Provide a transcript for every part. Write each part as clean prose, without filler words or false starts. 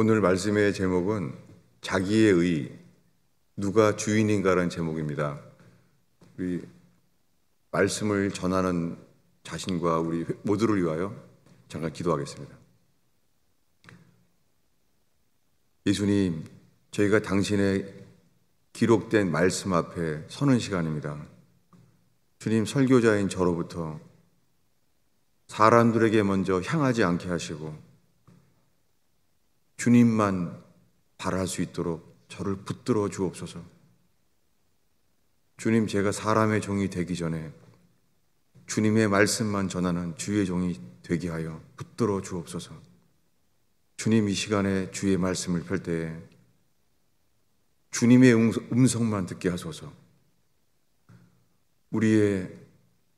오늘 말씀의 제목은 자기의 의, 누가 주인인가라는 제목입니다. 우리 말씀을 전하는 자신과 우리 모두를 위하여 잠깐 기도하겠습니다. 예수님, 저희가 당신의 기록된 말씀 앞에 서는 시간입니다. 주님, 설교자인 저로부터 사람들에게 먼저 향하지 않게 하시고 주님만 바랄 수 있도록 저를 붙들어 주옵소서. 주님, 제가 사람의 종이 되기 전에 주님의 말씀만 전하는 주의 종이 되게 하여 붙들어 주옵소서. 주님, 이 시간에 주의 말씀을 펼 때에 주님의 음성만 듣게 하소서. 우리의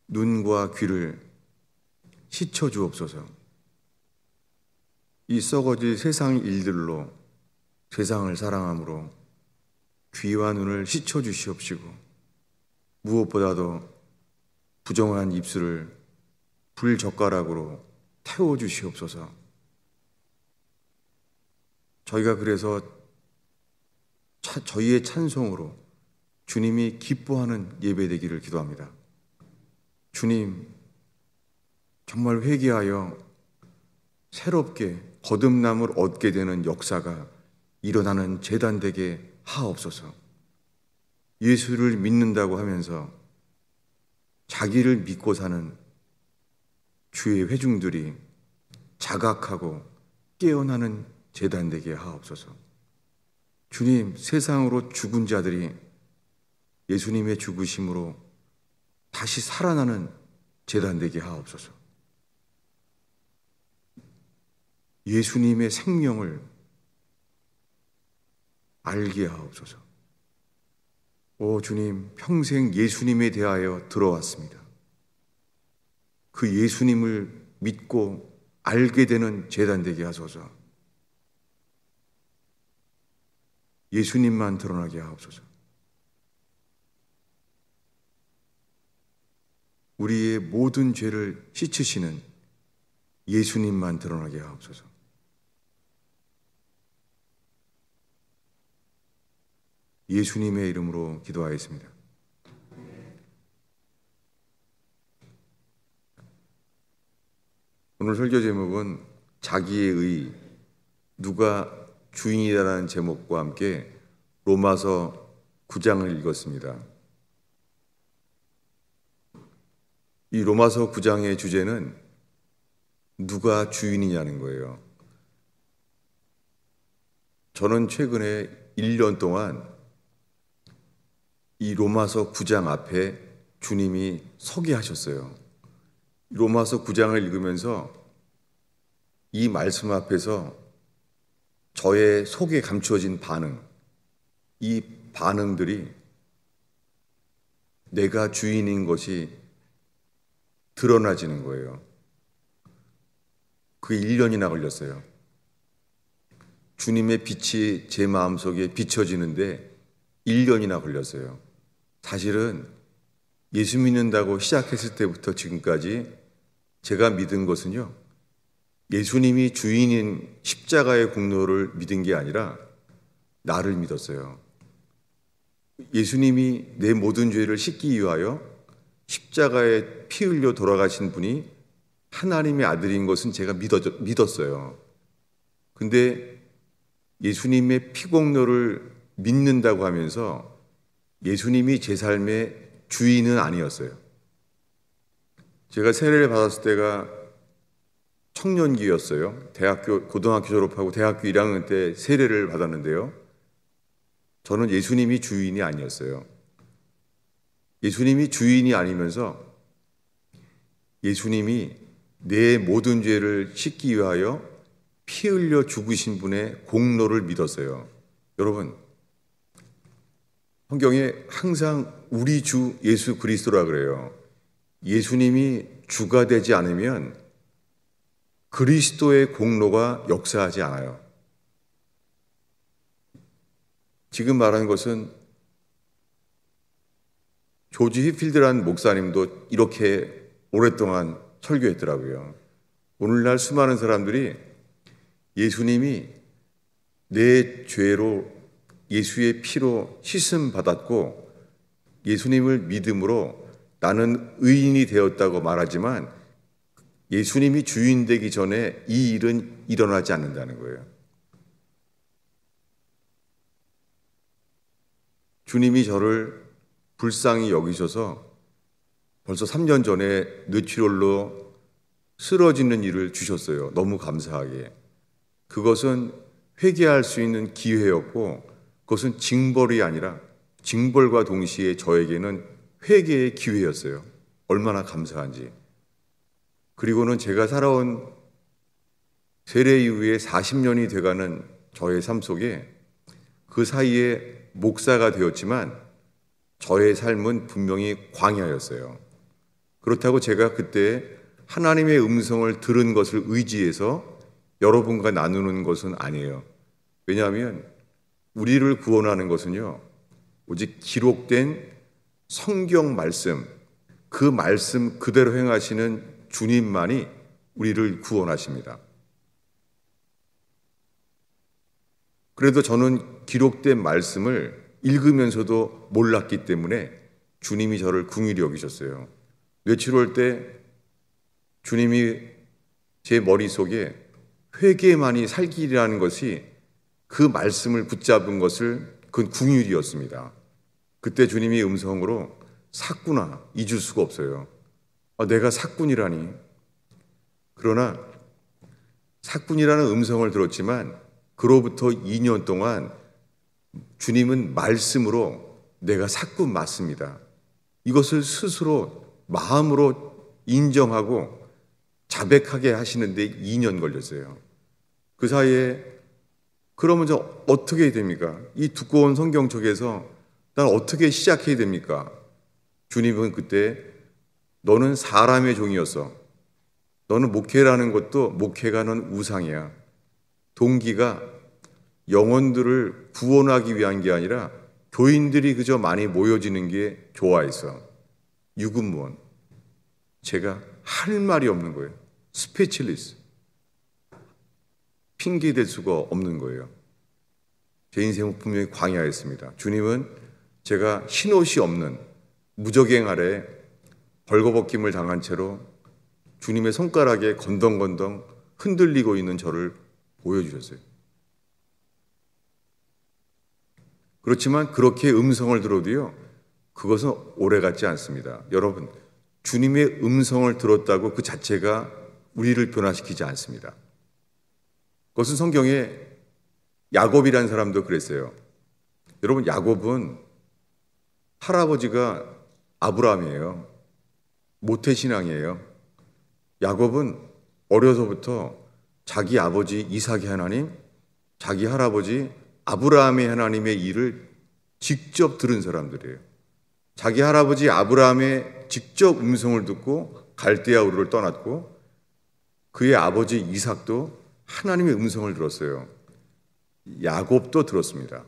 눈과 귀를 씻어 주옵소서. 이 썩어질 세상 일들로 세상을 사랑함으로 귀와 눈을 씻어 주시옵시고, 무엇보다도 부정한 입술을 불젓가락으로 태워 주시옵소서. 저희가 그래서 저희의 찬송으로 주님이 기뻐하는 예배되기를 기도합니다. 주님, 정말 회개하여 새롭게 거듭남을 얻게 되는 역사가 일어나는 제단되게 하옵소서. 예수를 믿는다고 하면서 자기를 믿고 사는 주의 회중들이 자각하고 깨어나는 제단되게 하옵소서. 주님, 세상으로 죽은 자들이 예수님의 죽으심으로 다시 살아나는 제단되게 하옵소서. 예수님의 생명을 알게 하옵소서. 오 주님, 평생 예수님에 대하여 들어왔습니다. 그 예수님을 믿고 알게 되는 제단되게 하소서. 예수님만 드러나게 하옵소서. 우리의 모든 죄를 씻으시는 예수님만 드러나게 하옵소서. 예수님의 이름으로 기도하겠습니다. 오늘 설교 제목은 자기의 의, 누가 주인이라는 제목과 함께 로마서 9장을 읽었습니다. 이 로마서 9장의 주제는 누가 주인이냐는 거예요. 저는 최근에 1년 동안 이 로마서 9장 앞에 주님이 서게 하셨어요. 로마서 9장을 읽으면서 이 말씀 앞에서 저의 속에 감추어진 반응, 이 반응들이 내가 주인인 것이 드러나지는 거예요. 그게 1년이나 걸렸어요. 주님의 빛이 제 마음속에 비춰지는데 1년이나 걸렸어요. 사실은 예수 믿는다고 시작했을 때부터 지금까지 제가 믿은 것은요, 예수님이 주인인 십자가의 공로를 믿은 게 아니라 나를 믿었어요. 예수님이 내 모든 죄를 씻기 위하여 십자가에 피 흘려 돌아가신 분이 하나님의 아들인 것은 제가 믿었어요. 근데 예수님의 피 공로를 믿는다고 하면서 예수님이 제 삶의 주인은 아니었어요. 제가 세례를 받았을 때가 청년기였어요. 고등학교 졸업하고 대학교 1학년 때 세례를 받았는데요. 저는 예수님이 주인이 아니었어요. 예수님이 주인이 아니면서 예수님이 내 모든 죄를 씻기 위하여 피 흘려 죽으신 분의 공로를 믿었어요. 여러분, 성경에 항상 우리 주 예수 그리스도라 그래요. 예수님이 주가 되지 않으면 그리스도의 공로가 역사하지 않아요. 지금 말하는 것은 조지 휘필드라는 목사님도 이렇게 오랫동안 설교했더라고요. 오늘날 수많은 사람들이 예수님이 내 죄로 예수의 피로 씻음 받았고 예수님을 믿음으로 나는 의인이 되었다고 말하지만 예수님이 주인 되기 전에 이 일은 일어나지 않는다는 거예요. 주님이 저를 불쌍히 여기셔서 벌써 3년 전에 뇌출혈로 쓰러지는 일을 주셨어요. 너무 감사하게. 그것은 회개할 수 있는 기회였고 그것은 징벌이 아니라 징벌과 동시에 저에게는 회개의 기회였어요. 얼마나 감사한지. 그리고는 제가 살아온 세례 이후에 40년이 돼가는 저의 삶 속에 그 사이에 목사가 되었지만 저의 삶은 분명히 광야였어요. 그렇다고 제가 그때 하나님의 음성을 들은 것을 의지해서 여러분과 나누는 것은 아니에요. 왜냐하면 우리를 구원하는 것은요, 오직 기록된 성경 말씀, 그 말씀 그대로 행하시는 주님만이 우리를 구원하십니다. 그래도 저는 기록된 말씀을 읽으면서도 몰랐기 때문에 주님이 저를 긍휼히 여기셨어요. 뇌출혈 때 주님이 제 머릿속에 회개만이 살 길이라는 것이 그 말씀을 붙잡은 것을 그건 긍휼이었습니다. 그때 주님이 음성으로 샀구나 잊을 수가 없어요. 내가 샀군이라니. 그러나 샀군이라는 음성을 들었지만 그로부터 2년 동안 주님은 말씀으로 내가 샀군 맞습니다. 이것을 스스로 마음으로 인정하고 자백하게 하시는데 2년 걸렸어요. 그 사이에 그러면 저 어떻게 해야 됩니까? 이 두꺼운 성경 속에서 난 어떻게 시작해야 됩니까? 주님은 그때 너는 사람의 종이었어. 너는 목회라는 것도 목회가는 우상이야. 동기가 영혼들을 구원하기 위한 게 아니라 교인들이 그저 많이 모여지는 게 좋아해서 유근무원. 제가 할 말이 없는 거예요. 스페셜리스트. 핑계댈 수가 없는 거예요. 제 인생은 분명히 광야였습니다. 주님은 제가 흰옷이 없는 무적행 아래 벌거벗김을 당한 채로 주님의 손가락에 건덩건덩 흔들리고 있는 저를 보여주셨어요. 그렇지만 그렇게 음성을 들어도요, 그것은 오래가지 않습니다. 여러분, 주님의 음성을 들었다고 그 자체가 우리를 변화시키지 않습니다. 그것은 성경에 야곱이라는 사람도 그랬어요. 여러분, 야곱은 할아버지가 아브라함이에요. 모태신앙이에요. 야곱은 어려서부터 자기 아버지 이삭의 하나님, 자기 할아버지 아브라함의 하나님의 일을 직접 들은 사람들이에요. 자기 할아버지 아브라함의 직접 음성을 듣고 갈대아 우르를 떠났고 그의 아버지 이삭도 하나님의 음성을 들었어요. 야곱도 들었습니다.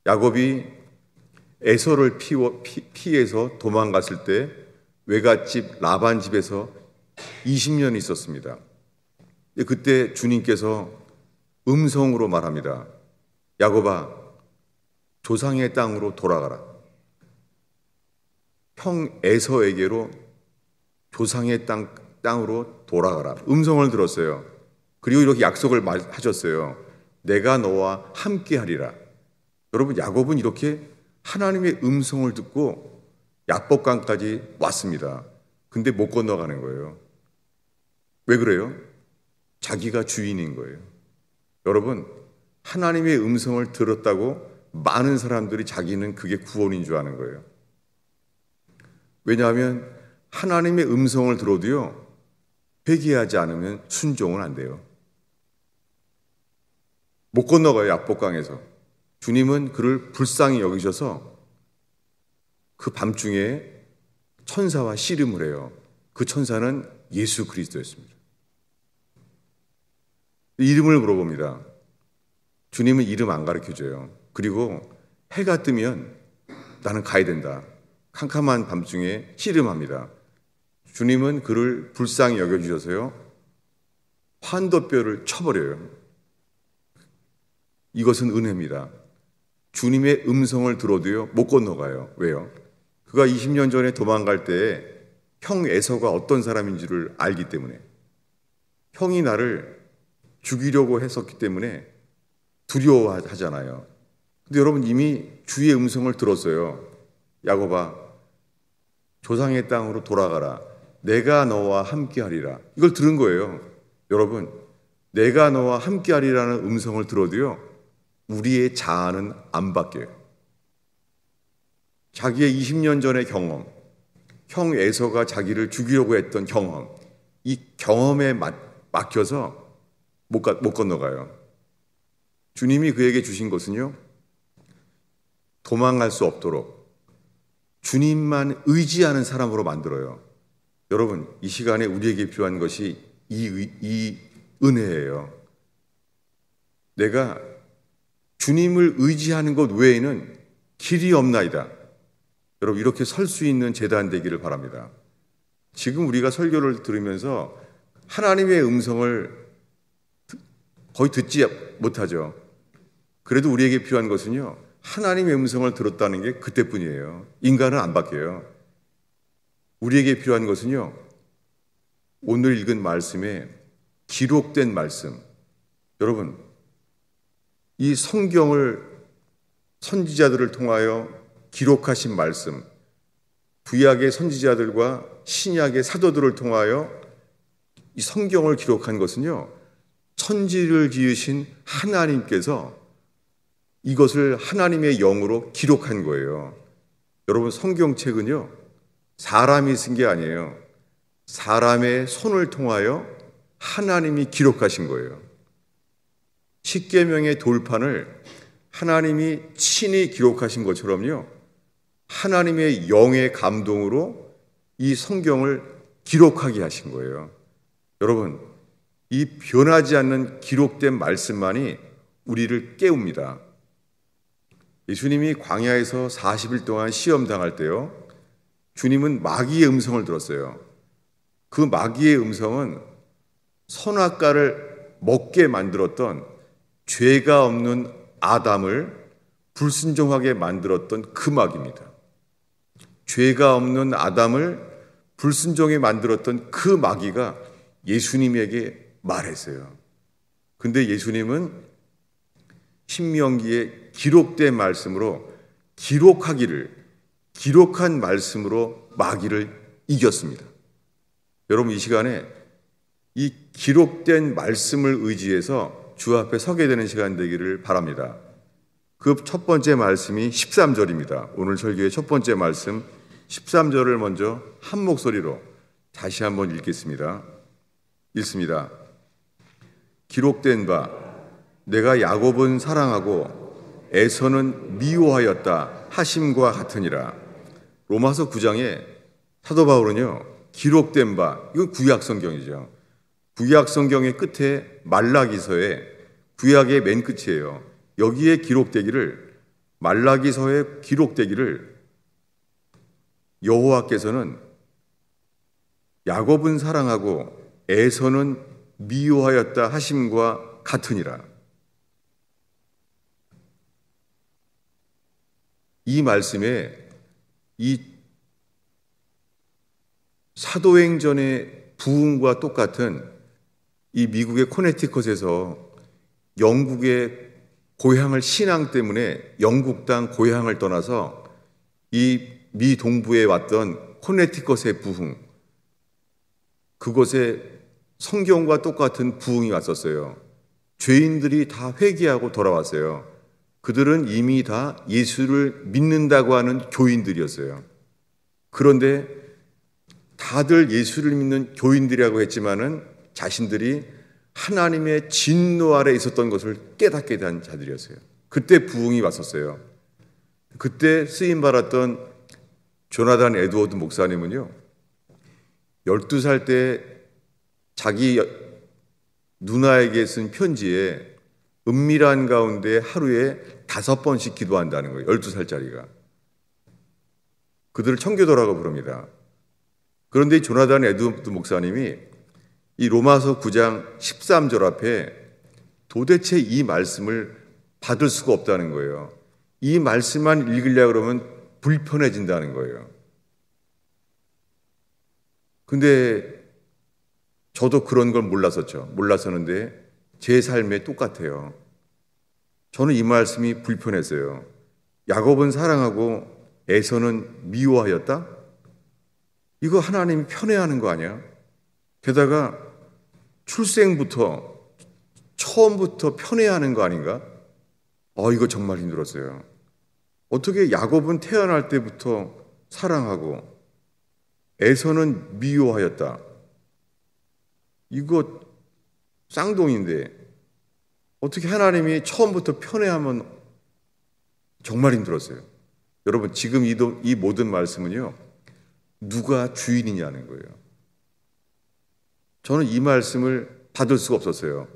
야곱이 에서를 피해서 도망갔을 때 외갓집 라반 집에서 20년 있었습니다. 그때 주님께서 음성으로 말합니다. 야곱아, 조상의 땅으로 돌아가라. 형 에서에게로 조상의 땅으로 돌아가라. 음성을 들었어요. 그리고 이렇게 약속을 하셨어요. 내가 너와 함께 하리라. 여러분, 야곱은 이렇게 하나님의 음성을 듣고 야복강까지 왔습니다. 근데 못 건너가는 거예요. 왜 그래요? 자기가 주인인 거예요. 여러분, 하나님의 음성을 들었다고 많은 사람들이 자기는 그게 구원인 줄 아는 거예요. 왜냐하면 하나님의 음성을 들어도요, 회개하지 않으면 순종은 안 돼요. 못 건너가요, 야복강에서. 주님은 그를 불쌍히 여기셔서 그 밤중에 천사와 씨름을 해요. 그 천사는 예수 그리스도였습니다. 이름을 물어봅니다. 주님은 이름 안 가르쳐줘요. 그리고 해가 뜨면 나는 가야 된다. 캄캄한 밤중에 씨름합니다. 주님은 그를 불쌍히 여겨주셔서요, 환도뼈를 쳐버려요. 이것은 은혜입니다. 주님의 음성을 들어도요, 못 건너가요. 왜요? 그가 20년 전에 도망갈 때에 형 에서가 어떤 사람인지를 알기 때문에, 형이 나를 죽이려고 했었기 때문에 두려워하잖아요. 근데 여러분 이미 주의 음성을 들었어요. 야곱아, 조상의 땅으로 돌아가라. 내가 너와 함께하리라. 이걸 들은 거예요. 여러분, 내가 너와 함께하리라는 음성을 들어도요, 우리의 자아는 안 바뀌어요. 자기의 20년 전의 경험, 형 에서가 자기를 죽이려고 했던 경험, 이 경험에 막혀서 못 건너가요. 주님이 그에게 주신 것은요, 도망갈 수 없도록 주님만 의지하는 사람으로 만들어요. 여러분, 이 시간에 우리에게 필요한 것이 이 은혜예요. 내가 주님을 의지하는 것 외에는 길이 없나이다. 여러분, 이렇게 설 수 있는 제단 되기를 바랍니다. 지금 우리가 설교를 들으면서 하나님의 음성을 거의 듣지 못하죠. 그래도 우리에게 필요한 것은요, 하나님의 음성을 들었다는 게 그때뿐이에요. 인간은 안 바뀌어요. 우리에게 필요한 것은요, 오늘 읽은 말씀에 기록된 말씀. 여러분, 이 성경을 선지자들을 통하여 기록하신 말씀, 구약의 선지자들과 신약의 사도들을 통하여 이 성경을 기록한 것은요, 천지를 지으신 하나님께서 이것을 하나님의 영으로 기록한 거예요. 여러분, 성경책은요, 사람이 쓴 게 아니에요. 사람의 손을 통하여 하나님이 기록하신 거예요. 십계명의 돌판을 하나님이 친히 기록하신 것처럼요, 하나님의 영의 감동으로 이 성경을 기록하게 하신 거예요. 여러분, 이 변하지 않는 기록된 말씀만이 우리를 깨웁니다. 예수님이 광야에서 40일 동안 시험 당할 때요, 주님은 마귀의 음성을 들었어요. 그 마귀의 음성은 선악과를 먹게 만들었던 죄가 없는 아담을 불순종하게 만들었던 그 마귀입니다. 죄가 없는 아담을 불순종하게 만들었던 그 마귀가 예수님에게 말했어요. 근데 예수님은 신명기에 기록된 말씀으로 기록한 말씀으로 마귀를 이겼습니다. 여러분, 이 시간에 이 기록된 말씀을 의지해서 주 앞에 서게 되는 시간 되기를 바랍니다. 그 첫 번째 말씀이 13절입니다. 오늘 설교의 첫 번째 말씀 13절을 먼저 한 목소리로 다시 한번 읽겠습니다. 읽습니다. 기록된 바 내가 야곱은 사랑하고 에서는 미워하였다 하심과 같으니라. 로마서 9장에 사도 바울은요, 기록된 바, 이건 구약 성경이죠. 구약 성경의 끝에 말라기서에, 구약의 맨 끝이에요. 여기에 기록되기를, 말라기서에 기록되기를 여호와께서는 야곱은 사랑하고 에서는 미워하였다 하심과 같으니라. 이 말씀에 이 사도행전의 부흥과 똑같은 이 미국의 코네티컷에서 영국의 고향을 신앙 때문에 영국 땅 고향을 떠나서 이 미 동부에 왔던 코네티컷의 부흥, 그곳에 성경과 똑같은 부흥이 왔었어요. 죄인들이 다 회개하고 돌아왔어요. 그들은 이미 다 예수를 믿는다고 하는 교인들이었어요. 그런데 다들 예수를 믿는 교인들이라고 했지만은 자신들이 하나님의 진노 아래 있었던 것을 깨닫게 된 자들이었어요. 그때 부흥이 왔었어요. 그때 쓰임받았던 조나단 에드워드 목사님은요, 12살 때 자기 누나에게 쓴 편지에 은밀한 가운데 하루에 5번씩 기도한다는 거예요. 12살짜리가. 그들을 청교도라고 부릅니다. 그런데 조나단 에드워드 목사님이 이 로마서 9장 13절 앞에 도대체 이 말씀을 받을 수가 없다는 거예요. 이 말씀만 읽으려고 그러면 불편해진다는 거예요. 근데 저도 그런 걸 몰랐었는데 제 삶에 똑같아요. 저는 이 말씀이 불편했어요. 야곱은 사랑하고 에서는 미워하였다? 이거 하나님이 편애하는 거 아니야? 게다가 처음부터 편애하는 거 아닌가? 이거 정말 힘들었어요. 어떻게 야곱은 태어날 때부터 사랑하고 에서는 미워하였다? 이거 쌍둥이인데 어떻게 하나님이 처음부터 편애하면 정말 힘들었어요. 여러분, 지금 이 모든 말씀은요, 누가 주인이냐는 거예요. 저는 이 말씀을 받을 수가 없었어요.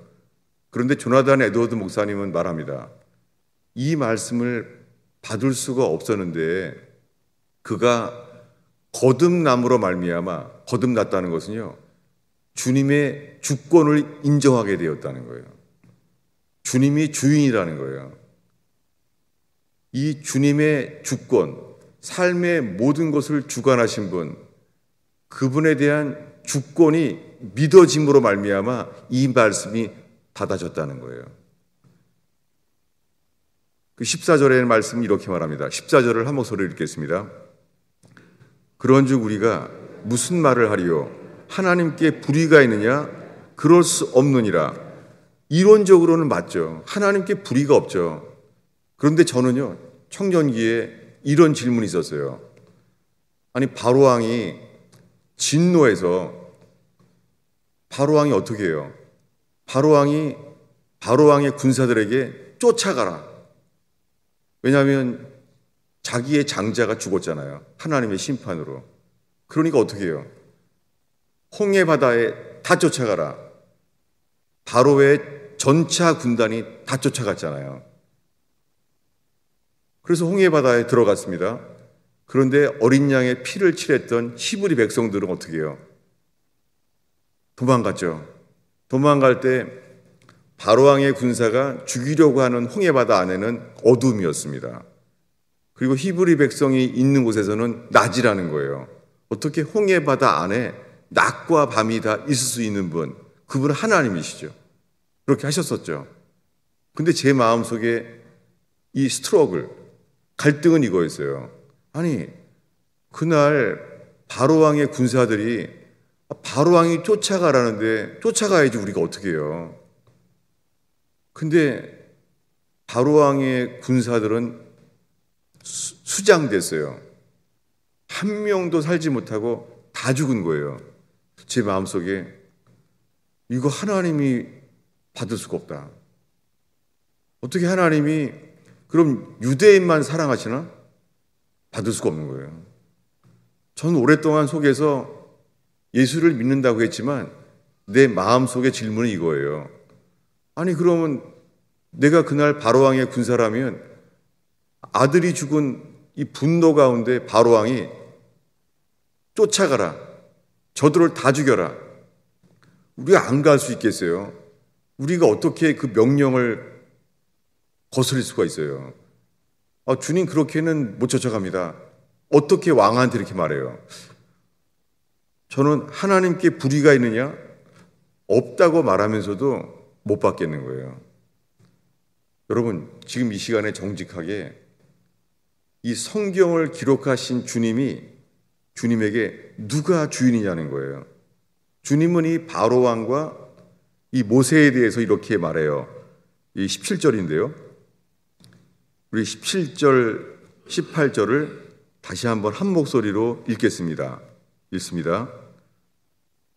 그런데 조나단 에드워드 목사님은 말합니다. 이 말씀을 받을 수가 없었는데 그가 거듭남으로 말미암아, 거듭났다는 것은요, 주님의 주권을 인정하게 되었다는 거예요. 주님이 주인이라는 거예요. 이 주님의 주권, 삶의 모든 것을 주관하신 분, 그분에 대한 주권이 믿어짐으로 말미암아 이 말씀이 받아졌다는 거예요. 그 14절의 말씀이 이렇게 말합니다. 14절을 한 목소리로 읽겠습니다. 그런즉 우리가 무슨 말을 하리요? 하나님께 불의가 있느냐? 그럴 수 없느니라. 이론적으로는 맞죠. 하나님께 불의가 없죠. 그런데 저는요, 청년기에 이런 질문이 있었어요. 아니, 바로왕이 진노해서 바로왕이 어떻게 해요? 바로왕의 군사들에게 쫓아가라. 왜냐하면 자기의 장자가 죽었잖아요. 하나님의 심판으로. 그러니까 어떻게 해요? 홍해 바다에 다 쫓아가라. 바로의 전차 군단이 다 쫓아갔잖아요. 그래서 홍해 바다에 들어갔습니다. 그런데 어린 양의 피를 칠했던 히브리 백성들은 어떻게 해요? 도망갔죠. 도망갈 때 바로왕의 군사가 죽이려고 하는 홍해 바다 안에는 어둠이었습니다. 그리고 히브리 백성이 있는 곳에서는 낮이라는 거예요. 어떻게 홍해 바다 안에 낮과 밤이 다 있을 수 있는 분, 그분은 하나님이시죠. 그렇게 하셨었죠. 근데 제 마음속에 이 갈등은 이거였어요. 아니, 그날 바로왕의 군사들이 바로왕이 쫓아가라는데 쫓아가야지 우리가 어떻게 해요? 근데 바로왕의 군사들은 수장됐어요. 한 명도 살지 못하고 다 죽은 거예요. 제 마음속에 이거 하나님이 받을 수가 없다. 어떻게 하나님이 그럼 유대인만 사랑하시나? 받을 수가 없는 거예요. 저는 오랫동안 속에서 예수를 믿는다고 했지만 내 마음속의 질문은 이거예요. 아니, 그러면 내가 그날 바로왕의 군사라면 아들이 죽은 이 분노 가운데 바로왕이 쫓아가라. 저들을 다 죽여라. 우리가 안 갈 수 있겠어요? 우리가 어떻게 그 명령을 거스릴 수가 있어요? 주님 그렇게는 못 쫓아갑니다. 어떻게 왕한테 이렇게 말해요? 저는 하나님께 불의가 있느냐? 없다고 말하면서도 못 받겠는 거예요. 여러분, 지금 이 시간에 정직하게 이 성경을 기록하신 주님에게 누가 주인이냐는 거예요. 주님은 이 바로왕과 이 모세에 대해서 이렇게 말해요. 이 17절인데요. 우리 17절, 18절을 다시 한번 한 목소리로 읽겠습니다. 읽습니다.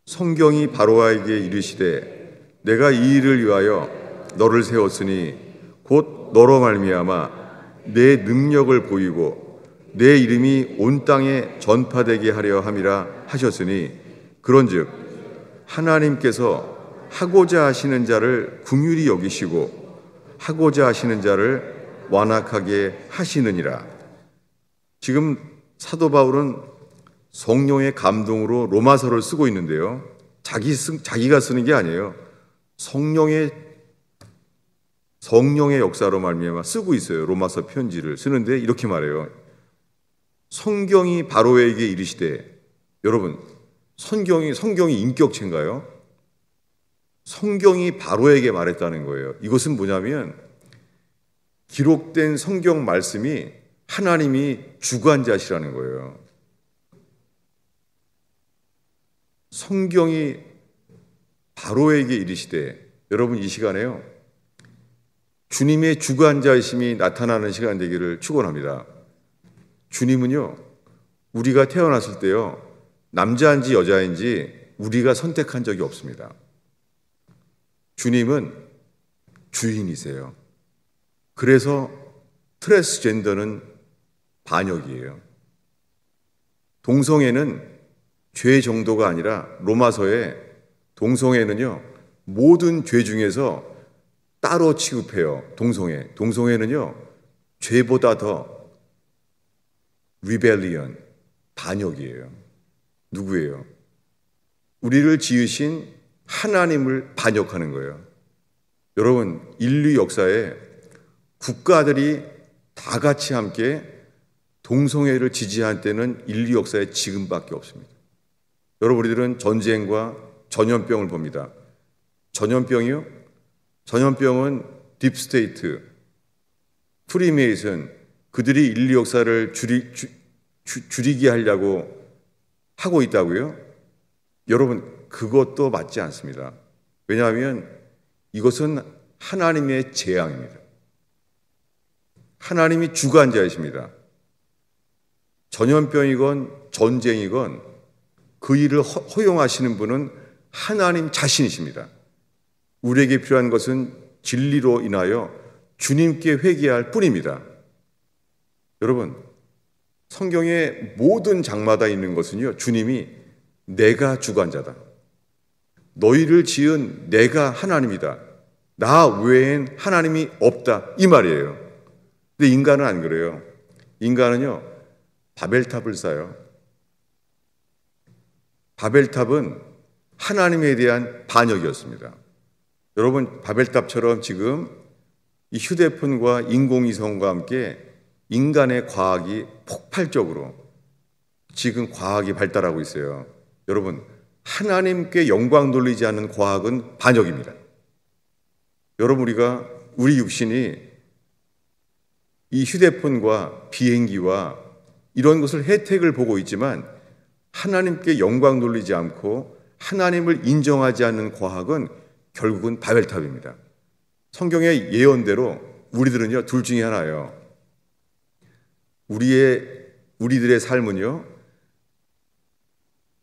성경이 바로와에게 이르시되 내가 이 일을 위하여 너를 세웠으니 곧 너로 말미암아 내 능력을 보이고 내 이름이 온 땅에 전파되게 하려 함이라 하셨으니 그런즉 하나님께서 하고자 하시는 자를 긍휼히 여기시고 하고자 하시는 자를 완악하게 하시느니라. 지금 사도 바울은 성령의 감동으로 로마서를 쓰고 있는데요. 자기가 쓰는 게 아니에요. 성령의 성령의 역사로 말미암아 쓰고 있어요. 로마서 편지를 쓰는데 이렇게 말해요. 성경이 바로에게 이르시되, 여러분, 성경이 인격체인가요? 성경이 바로에게 말했다는 거예요. 이것은 뭐냐면 기록된 성경 말씀이 하나님이 주관자시라는 거예요. 성경이 바로에게 이르시되, 여러분 이 시간에요, 주님의 주관자이심이 나타나는 시간 되기를 축원합니다. 주님은요, 우리가 태어났을 때요, 남자인지 여자인지 우리가 선택한 적이 없습니다. 주님은 주인이세요. 그래서 트랜스젠더는 반역이에요. 동성애는 죄 정도가 아니라 로마서에 동성애는요, 모든 죄 중에서 따로 취급해요. 동성애는요, 죄보다 더 rebellion, 반역이에요. 누구예요? 우리를 지으신 하나님을 반역하는 거예요. 여러분, 인류 역사에 국가들이 다 같이 함께 동성애를 지지한 때는 인류 역사에 지금밖에 없습니다. 여러분, 우리들은 전쟁과 전염병을 봅니다. 전염병이요? 전염병은 딥스테이트, 프리메이슨, 그들이 인류 역사를 줄이게 하려고 하고 있다고요? 여러분, 그것도 맞지 않습니다. 왜냐하면 이것은 하나님의 재앙입니다. 하나님이 주관자이십니다. 전염병이건 전쟁이건 그 일을 허용하시는 분은 하나님 자신이십니다. 우리에게 필요한 것은 진리로 인하여 주님께 회개할 뿐입니다. 여러분, 성경의 모든 장마다 있는 것은요, 주님이 내가 주관자다. 너희를 지은 내가 하나님이다. 나 외엔 하나님이 없다. 이 말이에요. 근데 인간은 안 그래요. 인간은요, 바벨탑을 쌓아요. 바벨탑은 하나님에 대한 반역이었습니다. 여러분, 바벨탑처럼 지금 이 휴대폰과 인공위성과 함께 인간의 과학이 폭발적으로 지금 과학이 발달하고 있어요. 여러분, 하나님께 영광 돌리지 않는 과학은 반역입니다. 여러분, 우리 육신이 이 휴대폰과 비행기와 이런 것을 혜택을 보고 있지만 하나님께 영광 돌리지 않고 하나님을 인정하지 않는 과학은 결국은 바벨탑입니다. 성경의 예언대로 우리들은요, 둘 중에 하나예요. 우리들의 삶은요,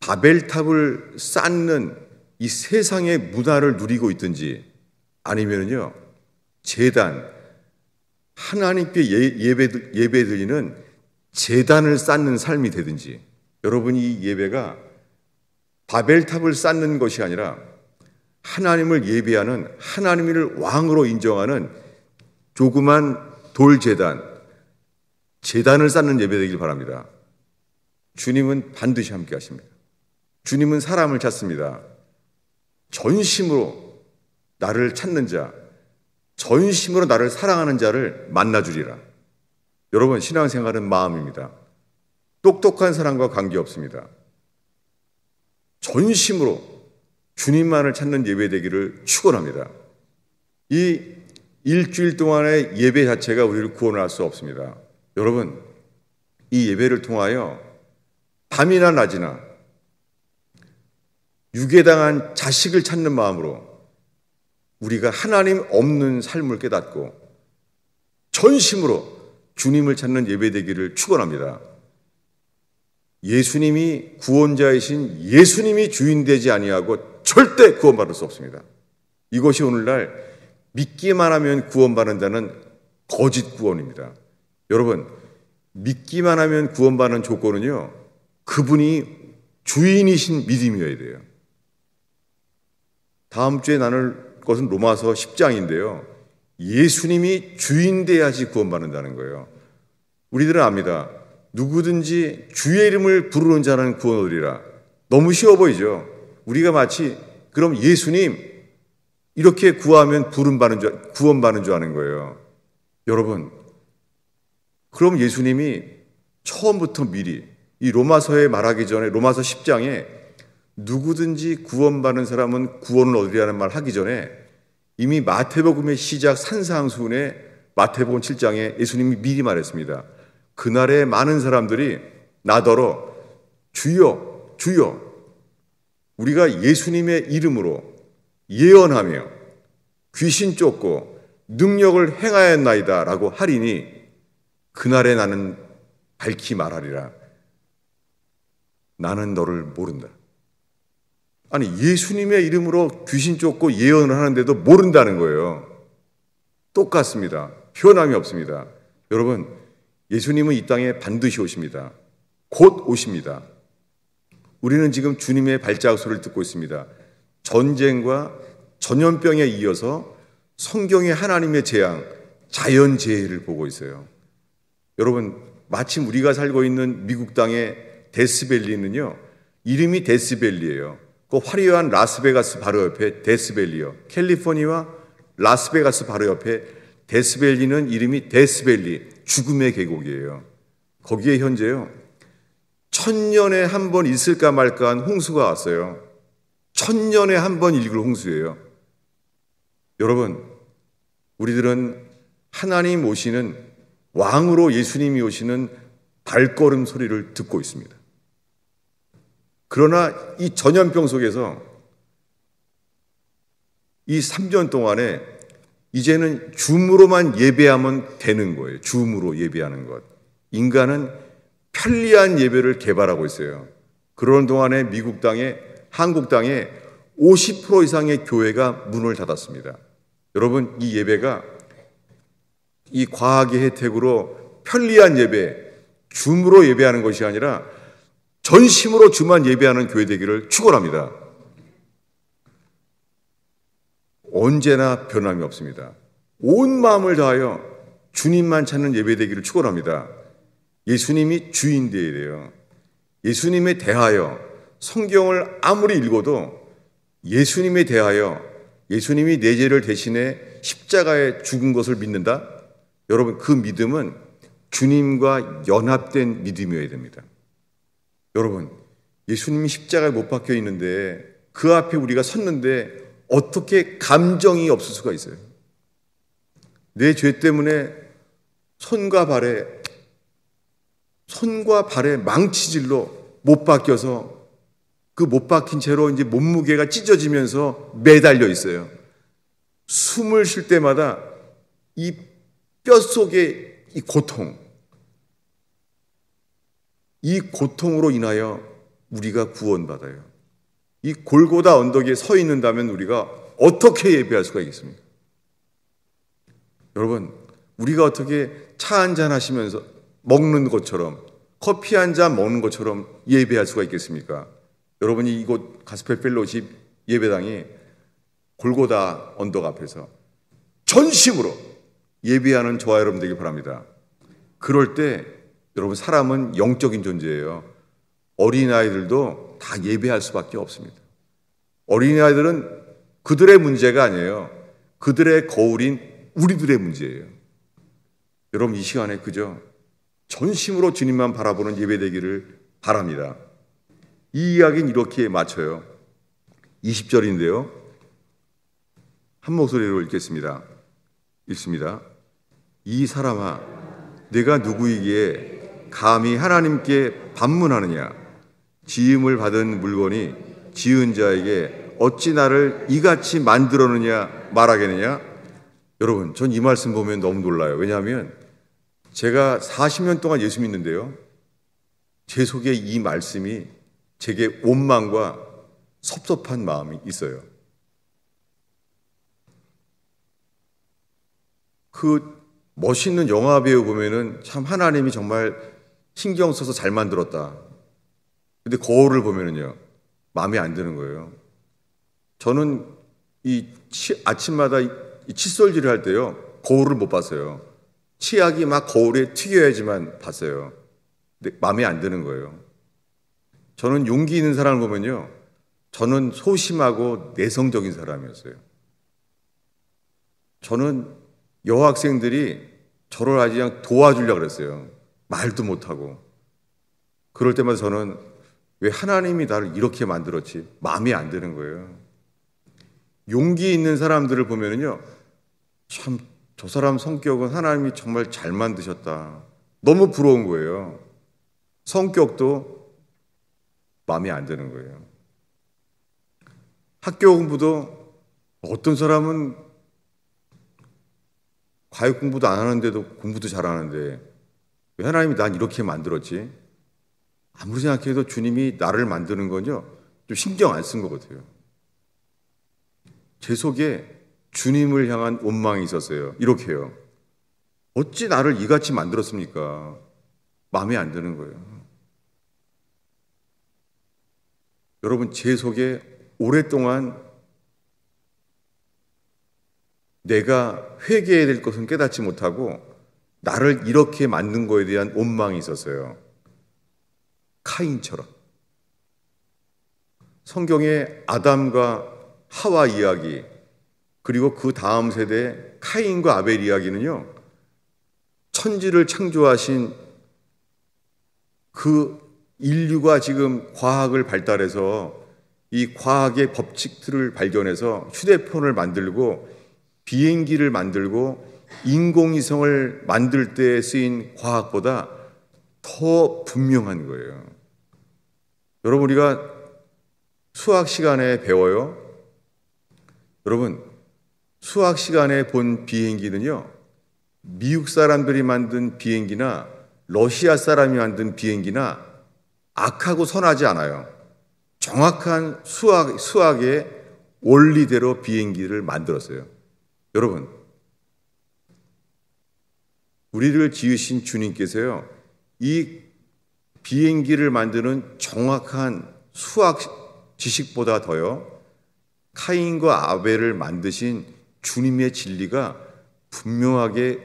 바벨탑을 쌓는 이 세상의 문화를 누리고 있든지 아니면요, 제단, 하나님께 예배드리는 제단을 쌓는 삶이 되든지, 여러분, 이 예배가 바벨탑을 쌓는 것이 아니라 하나님을 예배하는, 하나님을 왕으로 인정하는 조그만 돌제단, 제단을 쌓는 예배 되길 바랍니다. 주님은 반드시 함께 하십니다. 주님은 사람을 찾습니다. 전심으로 나를 찾는 자, 전심으로 나를 사랑하는 자를 만나주리라. 여러분, 신앙생활은 마음입니다. 똑똑한 사람과 관계없습니다. 전심으로 주님만을 찾는 예배 되기를 축원합니다. 이 일주일 동안의 예배 자체가 우리를 구원할 수 없습니다. 여러분, 이 예배를 통하여 밤이나 낮이나 유괴당한 자식을 찾는 마음으로 우리가 하나님 없는 삶을 깨닫고 전심으로 주님을 찾는 예배 되기를 축원합니다. 예수님이 구원자이신 예수님이 주인 되지 아니하고 절대 구원받을 수 없습니다. 이것이 오늘날 믿기만 하면 구원받는다는 거짓 구원입니다. 여러분, 믿기만 하면 구원받는 조건은요, 그분이 주인이신 믿음이어야 돼요. 다음 주에 나눌 것은 로마서 10장인데요. 예수님이 주인 돼야지 구원받는다는 거예요. 우리들은 압니다. 누구든지 주의 이름을 부르는 자는 구원 얻으리라. 너무 쉬워 보이죠? 우리가 마치 그럼 예수님 이렇게 구하면 구원받는 줄 아는 거예요. 여러분, 그럼 예수님이 처음부터 미리 이 로마서에 말하기 전에 로마서 10장에 누구든지 구원받는 사람은 구원을 얻으리라는 말 하기 전에 이미 마태복음의 시작 산상수훈에 마태복음 7장에 예수님이 미리 말했습니다. 그날에 많은 사람들이 나더러 주여 주여 우리가 예수님의 이름으로 예언하며 귀신 쫓고 능력을 행하였나이다 라고 하리니 그날에 나는 밝히 말하리라. 나는 너를 모른다. 아니, 예수님의 이름으로 귀신 쫓고 예언을 하는데도 모른다는 거예요. 똑같습니다. 변함이 없습니다. 여러분, 예수님은 이 땅에 반드시 오십니다. 곧 오십니다. 우리는 지금 주님의 발자국 소리를 듣고 있습니다. 전쟁과 전염병에 이어서 성경의 하나님의 재앙, 자연재해를 보고 있어요. 여러분, 마침 우리가 살고 있는 미국 땅의 데스밸리는요, 이름이 데스밸리예요. 그 화려한 라스베가스 바로 옆에 데스밸리요. 캘리포니아와 라스베가스 바로 옆에 데스밸리는 이름이 데스밸리, 죽음의 계곡이에요. 거기에 현재요, 1000년에 한 번 있을까 말까한 홍수가 왔어요. 1000년에 한 번 일길 홍수예요. 여러분, 우리들은 하나님 오시는 왕으로 예수님이 오시는 발걸음 소리를 듣고 있습니다. 그러나 이 전염병 속에서 이 3년 동안에 이제는 줌으로만 예배하면 되는 거예요. 줌으로 예배하는 것. 인간은 편리한 예배를 개발하고 있어요. 그런 동안에 미국 땅에, 한국 땅에 50% 이상의 교회가 문을 닫았습니다. 여러분, 이 예배가 이 과학의 혜택으로 편리한 예배, 줌으로 예배하는 것이 아니라 전심으로 주만 예배하는 교회 되기를 축원합니다. 언제나 변함이 없습니다. 온 마음을 다하여 주님만 찾는 예배 되기를 축원합니다. 예수님이 주인 되어야 돼요. 예수님에 대하여 성경을 아무리 읽어도 예수님에 대하여 예수님이 내 죄를 대신해 십자가에 죽은 것을 믿는다? 여러분, 그 믿음은 주님과 연합된 믿음이어야 됩니다. 여러분, 예수님이 십자가에 못 박혀 있는데 그 앞에 우리가 섰는데 어떻게 감정이 없을 수가 있어요? 내 죄 때문에 손과 발에 망치질로 못 박혀서 그 못 박힌 채로 이제 몸무게가 찢어지면서 매달려 있어요. 숨을 쉴 때마다 이 뼛속의 이 고통, 이 고통으로 인하여 우리가 구원받아요. 이 골고다 언덕에 서 있는다면 우리가 어떻게 예배할 수가 있겠습니까? 여러분, 우리가 어떻게 차 한잔 하시면서 먹는 것처럼, 커피 한잔 먹는 것처럼 예배할 수가 있겠습니까? 여러분이 이곳 가스펠 펠로십 예배당이 골고다 언덕 앞에서 전심으로 예배하는 저와 여러분 되길 바랍니다. 그럴 때 여러분, 사람은 영적인 존재예요. 어린아이들도 다 예배할 수밖에 없습니다. 어린아이들은 그들의 문제가 아니에요. 그들의 거울인 우리들의 문제예요. 여러분, 이 시간에 그저 전심으로 주님만 바라보는 예배 되기를 바랍니다. 이 이야기는 이렇게 맞춰요. 20절인데요. 한 목소리로 읽겠습니다. 읽습니다. 이 사람아, 내가 누구이기에 감히 하나님께 반문하느냐? 지음을 받은 물건이 지은 자에게 어찌 나를 이같이 만들었느냐 말하겠느냐? 여러분, 전 이 말씀 보면 너무 놀라요. 왜냐하면 제가 40년 동안 예수 믿는데요, 제 속에 이 말씀이 제게 원망과 섭섭한 마음이 있어요. 그 멋있는 영화 배우 보면은 참 하나님이 정말 신경 써서 잘 만들었다. 근데 거울을 보면은요, 마음에 안 드는 거예요. 저는 아침마다 이 칫솔질을 할 때요, 거울을 못 봤어요. 치약이 막 거울에 튀겨야지만 봤어요. 근데 마음에 안 드는 거예요. 저는 용기 있는 사람을 보면요, 저는 소심하고 내성적인 사람이었어요. 저는 여학생들이 저를 아주 그냥 도와주려고 그랬어요. 말도 못하고. 그럴 때마다 저는 왜 하나님이 나를 이렇게 만들었지? 마음에 안 드는 거예요. 용기 있는 사람들을 보면은요, 참, 저 사람 성격은 하나님이 정말 잘 만드셨다. 너무 부러운 거예요. 성격도 마음에 안 드는 거예요. 학교 공부도 어떤 사람은 과외 공부도 안 하는데도 공부도 잘하는데 왜 하나님이 난 이렇게 만들었지? 아무리 생각해도 주님이 나를 만드는 건요, 좀 신경 안 쓴 것 같아요. 제 속에 주님을 향한 원망이 있었어요. 이렇게요. 어찌 나를 이같이 만들었습니까? 마음에 안 드는 거예요. 여러분, 제 속에 오랫동안 내가 회개해야 될 것은 깨닫지 못하고 나를 이렇게 만든 거에 대한 원망이 있었어요. 카인처럼. 성경의 아담과 하와 이야기, 그리고 그 다음 세대 카인과 아벨 이야기는요, 천지를 창조하신 그 인류가 지금 과학을 발달해서 이 과학의 법칙들을 발견해서 휴대폰을 만들고 비행기를 만들고 인공위성을 만들 때 쓰인 과학보다 더 분명한 거예요. 여러분, 우리가 수학 시간에 배워요. 여러분, 수학 시간에 본 비행기는요, 미국 사람들이 만든 비행기나 러시아 사람이 만든 비행기나 악하고 선하지 않아요. 정확한 수학의 원리대로 비행기를 만들었어요. 여러분, 우리를 지으신 주님께서요, 이 비행기를 만드는 정확한 수학 지식보다 더요, 카인과 아벨을 만드신 주님의 진리가 분명하게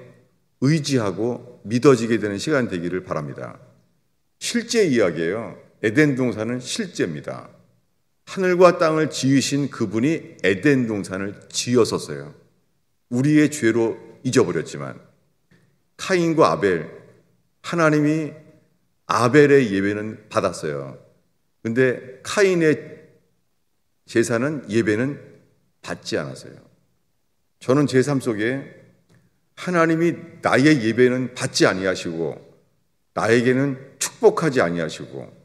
의지하고 믿어지게 되는 시간 되기를 바랍니다. 실제 이야기예요. 에덴 동산은 실제입니다. 하늘과 땅을 지으신 그분이 에덴 동산을 지었었어요. 우리의 죄로 잊어버렸지만 카인과 아벨, 하나님이 아벨의 예배는 받았어요. 근데 카인의 제사는 예배는 받지 않았어요. 저는 제 삶 속에 하나님이 나의 예배는 받지 아니하시고 나에게는 축복하지 아니하시고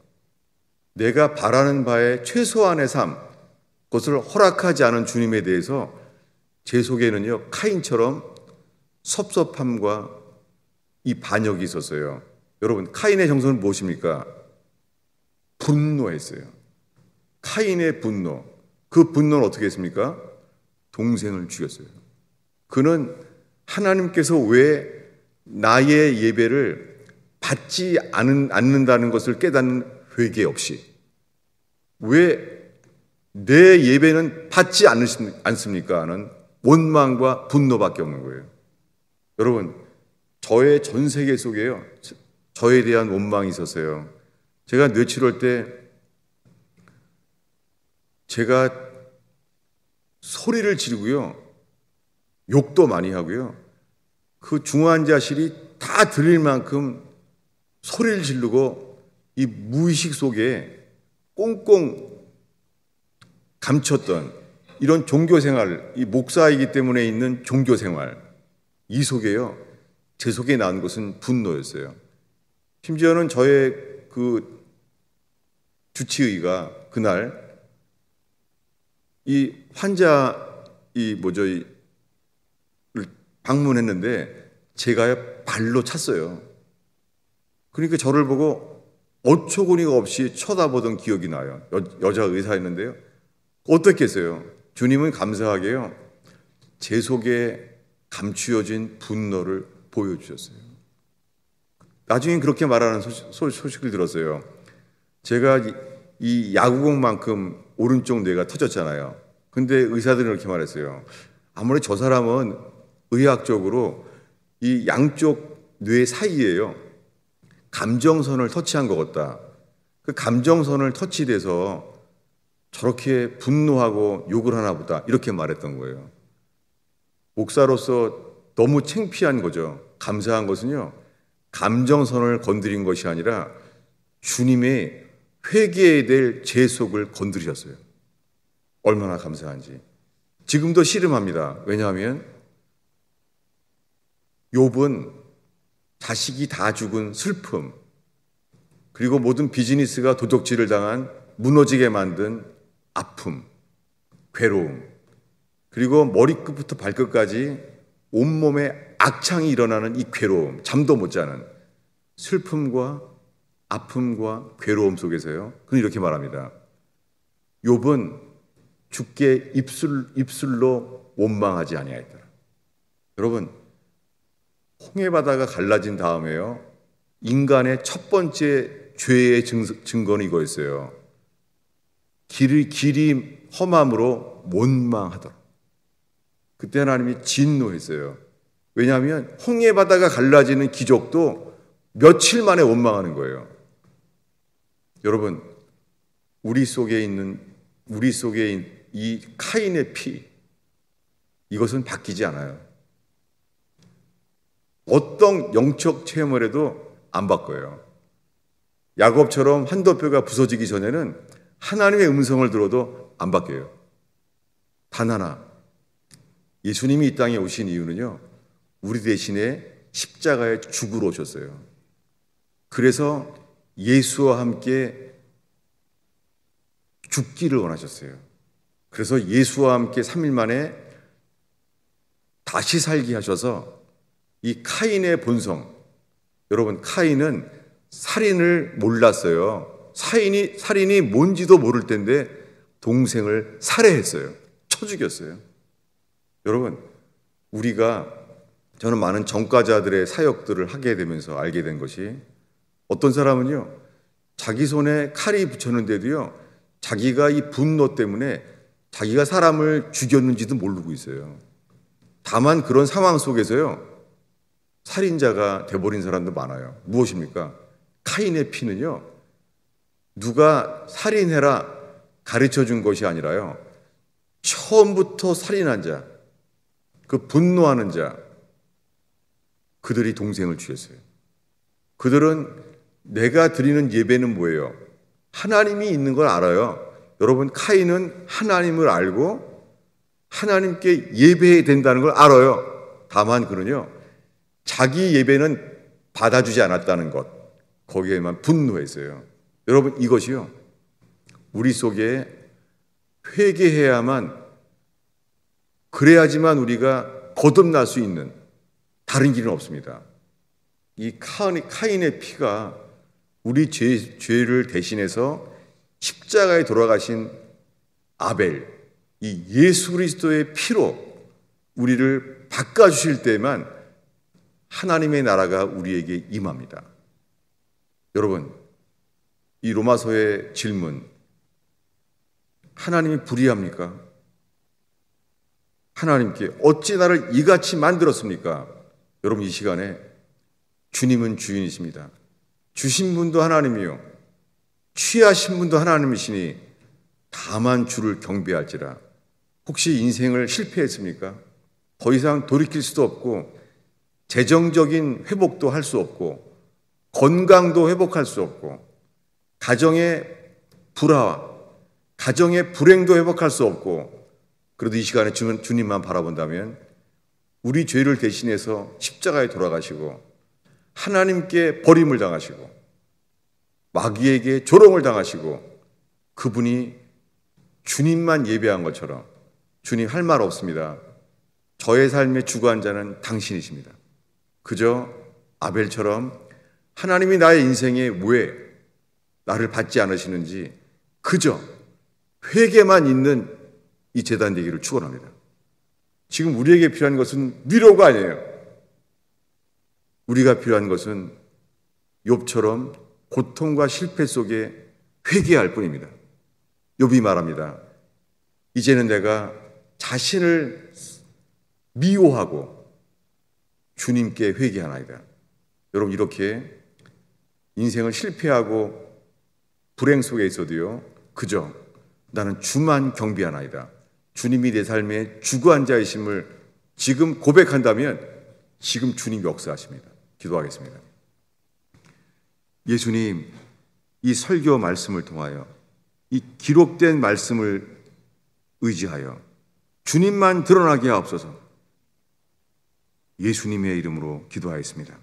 내가 바라는 바의 최소한의 삶, 그것을 허락하지 않은 주님에 대해서 제 속에는요, 카인처럼 섭섭함과 이 반역이 있었어요. 여러분, 카인의 정서는 무엇입니까? 분노했어요. 카인의 분노. 그 분노는 어떻게 했습니까? 동생을 죽였어요. 그는 하나님께서 왜 나의 예배를 받지 않는다는 것을 깨닫는 회개 없이 왜 내 예배는 받지 않습니까? 하는 원망과 분노밖에 없는 거예요. 여러분, 저의 전 세계 속에요, 저에 대한 원망이 있었어요. 제가 뇌출혈 때 제가 소리를 지르고요, 욕도 많이 하고요, 그 중환자실이 다 들릴 만큼 소리를 지르고 이 무의식 속에 꽁꽁 감췄던 이런 종교생활, 이 목사이기 때문에 있는 종교생활, 이 속에요, 제 속에 나온 것은 분노였어요. 심지어는 저의 그 주치의가 그날 이 환자 방문했는데 제가 발로 찼어요. 그러니까 저를 보고 어처구니가 없이 쳐다보던 기억이 나요. 여자 의사였는데요. 어떻겠어요? 주님은 감사하게요, 제 속에 감추어진 분노를 보여주셨어요. 나중에 그렇게 말하는 소식을 들었어요. 제가 이 야구공만큼 오른쪽 뇌가 터졌잖아요. 근데 의사들은 이렇게 말했어요. 아무리 저 사람은 의학적으로 이 양쪽 뇌 사이에요, 감정선을 터치한 것 같다. 그 감정선을 터치돼서 저렇게 분노하고 욕을 하나 보다, 이렇게 말했던 거예요. 목사로서 너무 창피한 거죠. 감사한 것은요, 감정선을 건드린 것이 아니라 주님의 회개해야 될 제 속을 건드리셨어요. 얼마나 감사한지. 지금도 씨름합니다. 왜냐하면 욥은 자식이 다 죽은 슬픔, 그리고 모든 비즈니스가 도적질을 당한 무너지게 만든 아픔, 괴로움, 그리고 머리끝부터 발끝까지 온몸에 악창이 일어나는 이 괴로움, 잠도 못 자는 슬픔과 아픔과 괴로움 속에서요, 그는 이렇게 말합니다. 욥은 주께 입술로 원망하지 아니하였더라. 여러분, 홍해바다가 갈라진 다음에요, 인간의 첫 번째 죄의 증거는 이거였어요. 길이 험함으로 원망하더라. 그때 하나님이 진노했어요. 왜냐하면 홍해바다가 갈라지는 기적도 며칠 만에 원망하는 거예요. 여러분, 우리 속에 이 카인의 피, 이것은 바뀌지 않아요. 어떤 영적 체험을 해도 안 바꿔요. 야곱처럼 한도뼈가 부서지기 전에는 하나님의 음성을 들어도 안 바뀌어요. 단 하나, 예수님이 이 땅에 오신 이유는요, 우리 대신에 십자가에 죽으러 오셨어요. 그래서 예수와 함께 죽기를 원하셨어요. 그래서 예수와 함께 3일 만에 다시 살게 하셔서 이 카인의 본성, 여러분, 카인은 살인을 몰랐어요. 살인이 뭔지도 모를 텐데 동생을 살해했어요. 쳐 죽였어요. 여러분, 저는 많은 전과자들의 사역들을 하게 되면서 알게 된 것이, 어떤 사람은요, 자기 손에 칼이 붙였는데도요, 자기가 이 분노 때문에 자기가 사람을 죽였는지도 모르고 있어요. 다만 그런 상황 속에서요, 살인자가 돼버린 사람도 많아요. 무엇입니까? 카인의 피는요, 누가 살인해라 가르쳐 준 것이 아니라요, 처음부터 살인한 자, 그 분노하는 자, 그들이 동생을 죽였어요. 그들은 내가 드리는 예배는 뭐예요? 하나님이 있는 걸 알아요. 여러분, 카인은 하나님을 알고 하나님께 예배해야 된다는 걸 알아요. 다만 그는요, 자기 예배는 받아주지 않았다는 것, 거기에만 분노했어요. 여러분, 이것이요, 우리 속에 회개해야만, 그래야지만 우리가 거듭날 수 있는 다른 길은 없습니다. 이 카인의 피가 우리 죄를 대신해서 십자가에 돌아가신 아벨, 이 예수 그리스도의 피로 우리를 바꿔주실 때만 하나님의 나라가 우리에게 임합니다. 여러분, 이 로마서의 질문, 하나님이 불의합니까? 하나님께 어찌 나를 이같이 만들었습니까? 여러분, 이 시간에 주님은 주인이십니다. 주신 분도 하나님이요, 취하신 분도 하나님이시니 다만 주를 경배할지라. 혹시 인생을 실패했습니까? 더 이상 돌이킬 수도 없고, 재정적인 회복도 할 수 없고, 건강도 회복할 수 없고, 가정의 불화와 가정의 불행도 회복할 수 없고, 그래도 이 시간에 주님만 바라본다면 우리 죄를 대신해서 십자가에 돌아가시고 하나님께 버림을 당하시고 마귀에게 조롱을 당하시고, 그분이 주님만 예배한 것처럼, 주님 할 말 없습니다, 저의 삶의 주관 자는 당신이십니다, 그저 아벨처럼 하나님이 나의 인생에 왜 나를 받지 않으시는지 그저 회개만 있는 이 제단 되기를 축원합니다. 지금 우리에게 필요한 것은 위로가 아니에요. 우리가 필요한 것은 욥처럼 고통과 실패 속에 회개할 뿐입니다. 욥이 말합니다. 이제는 내가 자신을 미워하고 주님께 회개하나이다. 여러분, 이렇게 인생을 실패하고 불행 속에 있어도요, 그저 나는 주만 경배하나이다, 주님이 내 삶의 주관자이심을 지금 고백한다면 지금 주님 역사하십니다. 기도하겠습니다. 예수님, 이 설교 말씀을 통하여 이 기록된 말씀을 의지하여 주님만 드러나게 하옵소서. 예수님의 이름으로 기도하였습니다.